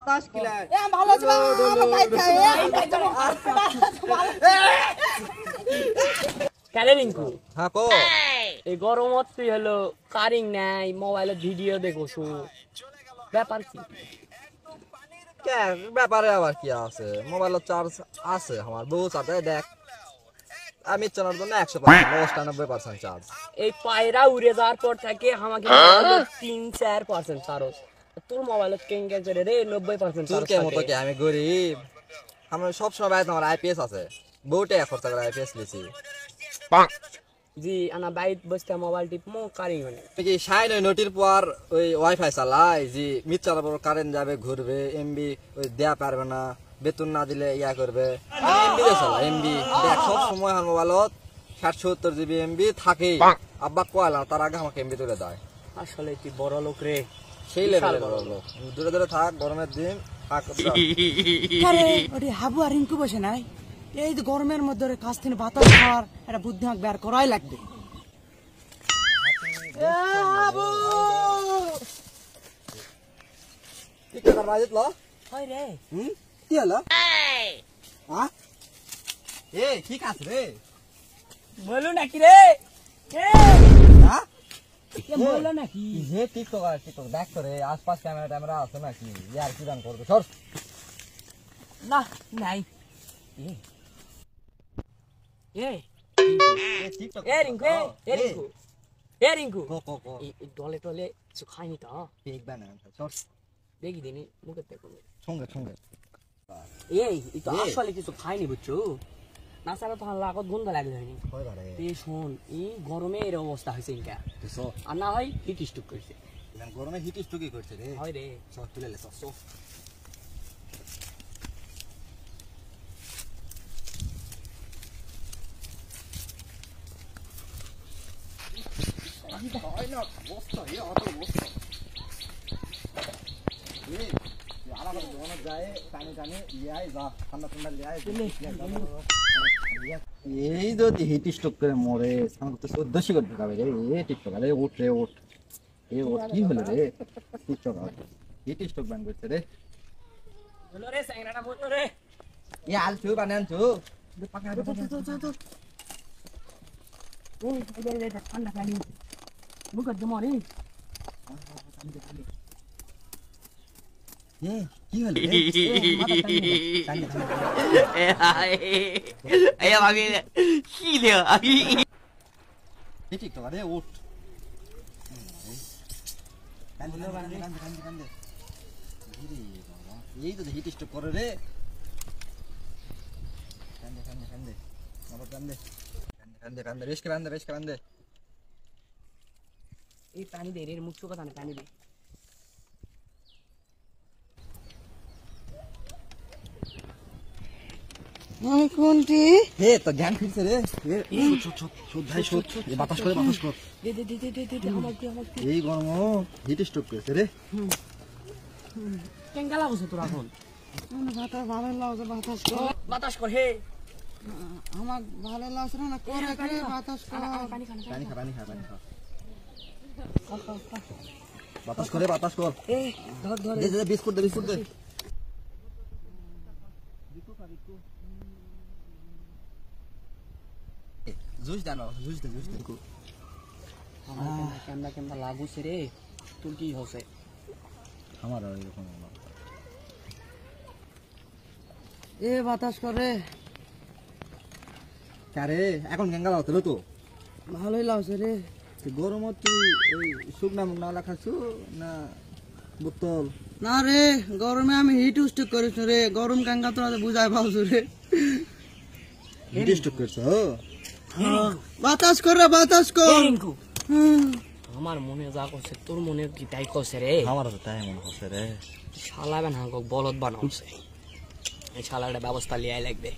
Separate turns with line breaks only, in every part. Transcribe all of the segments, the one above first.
তাস কিলা
এ ভালো আছে
কালে রিঙ্কু
হ্যাঁ কো
এই গরমত তুই হলো কারিং নাই মোবাইলে ভিডিও দেখোছু ব্যাপার কি
কে ব্যাপারে আবার কি আছে মোবাইলের চার্জ আছে আমার বহু চার্জ দেখ আমি চালানোর জন্য 100% 99% চার্জ
এই পায়রা উড়ে যাওয়ার পর থেকে আমাকে 3-4% চার্জ তোর মোবাইলে কেঙ্গে করে রে 90%
তোর
চার্জ
কে মতো কি আমি গরিব আমি সব সময় বাইরে আমার আইপিএস আছে বহু টাকা খরচ করে আইপিএস লিছি
জি আনা বাইট বসতে মোবাইল টিপ মো কারিং মানে
কি শাইন ওই নটির পর ওই ওয়াইফাই চালাই জি মিট চালাবো কারেন্ট যাবে ঘুরবে এমবি ওই দেয়া পারবে না বেতন না দিলে ইয়া করবে এমবি দে চালা এমবি দেখ সব সময় আমার মোবাইলত 60-70 জিবি এমবি থাকেই আব্বা কয়লা তার আগে আমাকে এমবি তুলে দেয়
আসলে তুই বড় লোক রে
সেই লেভেলে বড় লোক দূরে দূরে থাক গরমের দিন থাক
আরে ওরে হাবু আর রিঙ্কু বসে নাই এই যে গরমের মধ্যে কাছ থেকে বাতাস খাওয়ার একটা বুদ্ধিমাক বের করাই লাগবে হাবু
কি করার বাজেত ল
হয় রে
কি হলো হ্যাঁ এ ঠিক আছে রে
বলো নাকি রে
হ্যাঁ
বলো নাকি
যে টিকটক আর টিকটক দেখ রে আশপাশ ক্যামেরা ট্যামেরা আছে নাকি ইয়ার কি দান করবে সর
না নাই
এ
টিকটক
এ রিঙ্কু এ রিঙ্কু এ রিঙ্কু
কো
এই ডলে টলে কিছু খাইনি তো
পেক বানান সর
দেখি দিনি মুখে দেখো
সঙ্গে সঙ্গে
এই তো আসলে কিছু খাইনি বুঝছো না সারা তো লাগত গন্ধ লাগলে হয়নি
কই বারে
এই শোন এই গরমে এর অবস্থা হয়েছে ইনকা
দেখো
আর না হয় হিট স্ট্রোক করছে
ইমান গরমে হিট স্ট্রোকই করছে রে
হয় রে
সর তুলে লে সর হয় না বস্তা এ অত বস্তা এ আলাদা দোকানে যায় টানি টানি ইয়াই যা ঠান্ডা ঠান্ডা লিয়াই এই যদি হিট স্ট্রোক করে মরে সামনে তো 1400 করে ঢুকাবে রে এ টিকটক আরে ওঠ রে ওঠ এ ওঠ কি হলো রে টিকটক হিট স্ট্রোক ব্যান করছে রে
বলো রে স্যাংরাটা বলো রে
এ আলছু বানানছু পাকা তো
এই এই ঠান্ডা পানি মুখে জমরে
এ কি হলো রে
এই আগে কি রে আগে
এই টিকটক আরে ওঠ কান্দে এই তো হিট স্ট্রোক করে রে কান্দে আবার কান্দে বেশ কান্দে
এই পানি দে রে মুখ চোখা টানে পানি দে
কোনটি
হে তো জ্ঞান ফিরছে রে ভাই এই বাতাস কর
দে দে দে দে দে আমার
এই গরম হিট স্ট্রোক করেছে রে
কেঙ্গা লাগছে তোর এখন
বাতাস ভালো লাগছে
বাতাস কর হে
আমার ভালো লাগছে না করে করে বাতাস কর
পানি খানা
পানি খা বাতাস কর
এই ধর ধর
দে বিস্কুট দে জুস দে
আমার কেমন লাগুছে রে তোর কি হচ্ছে
আমার এরকম
এ বাতাস করে
কারে এখন গেঙ্গা লাগতো তো
ভালোই লাগছে রে
গরমত তুই ওই শুকনা মুগনা লাখাছু না বোতল
না রে গরমে আমি হিট স্ট্রোক করিস রে গরম কাঙ্গা তোরা বুঝাই পাওছো রে
হিট স্ট্রোক করছো
বাতাস কর
রিঙ্কু আমার মনে যা করছে তোর মনে কি তাই করছে রে
আমার তো তাই মনে হচ্ছে রে
শালা বেন হাঙ্গক বলদ বানাচ্ছে এই শালাটা ব্যবস্থা লিয়াই লাগবে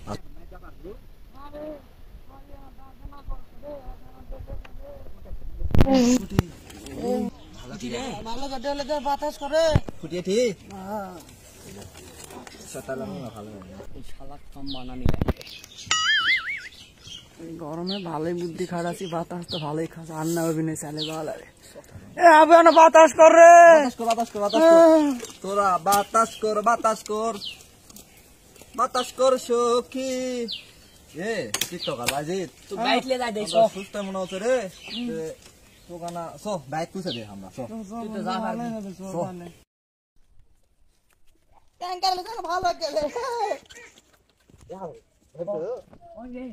ভালো করে বাতাস করে
ফুটিয়ে ঠিক সাতালা ভালো
এই শালা কাম বানানি লাগবে
গরমে ভালোই বুদ্ধি খাটাছি, বাতাস তো ভালোই খাচ্ছে, আর না অভিনয় চালে ভালো রে। এ আবে না বাতাস কর রে,
বাতাস কর তোরা বাতাস কর সখী। এ টিকটকার বাজিত
তুই বাইক লে যাই দেখো
সুস্থ মনে হচ্ছে রে। তো গানা সো বাইক পুষে দে আমরা সো
তুই তো যা পারবি
ট্যাঙ্কার লোক ভালো গেলে
ওই রে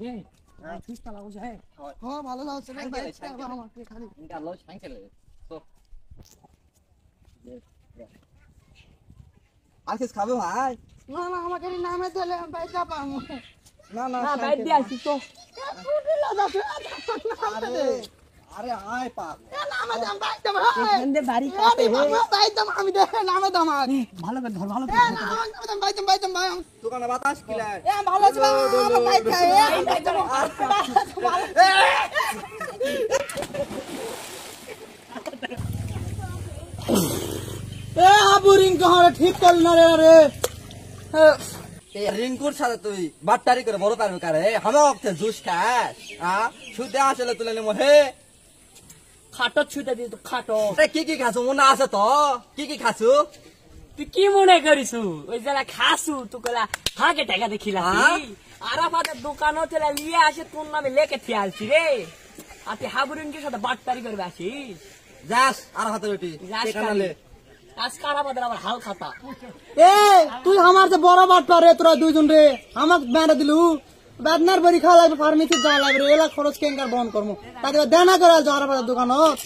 এই সুস্থ লাগছে হে
হ্যাঁ ভালো লাগছে রে, বাইকটা আবার আমাকে খালি
আর কিছু খাবে ভাই?
না না আমাকে নামে দিলে বাইকটা পাবো
না না
না বাইক দিয়ে আসি তো
আরে আয় পাক
নামে দাম বাইকটা ভাই
এখানে বাড়ি কাটে হে
বাইকটা আমি দে নামে দাম আর
ভালো করে ধর ভালো
এ নামে দাম বাইকটা ভাই
দোকানে বাতাস কিলাই
এ ভালো আছে আমার বাইকটা এ আবুরিং কহরে ঠিক করল না রে
এই রিঙ্কুর সাথে তুই বাট্টারি করে বড় পারবি কারে হামক তে জুস খাস সুদে আসলে তুলে নিমো হে।
খাটো ছুটে দিয়ে তো খাটো
কি খাসু মনে আছে তো কি খাসু?
তুই কি মনে করিসু ওই যারা খাসু তুই কলা হাগে টাকা দেখিলা আরাফাতের দোকানও চলে নিয়ে আসে তোর নামে লেখে ফেলছি রে আর তুই হাবুরিনকে সাথে বাটপারি করবে আসিস
যাস আর হাতে রুটি
যাস
কানালে
আজকে আরাফাতের আবার হাল খাতা
এ তুই আমার যে বড় বাট পারে তোরা দুইজন রে আমাক বেড়া দিলু বেদনার বড়ি খাওয়া লাগবে, ফার্মেসি যাওয়া লাগবে, এলা খরচ কেঙ্কার বন্ধ করবো তাকে দেনা করে যাওয়ার দোকানত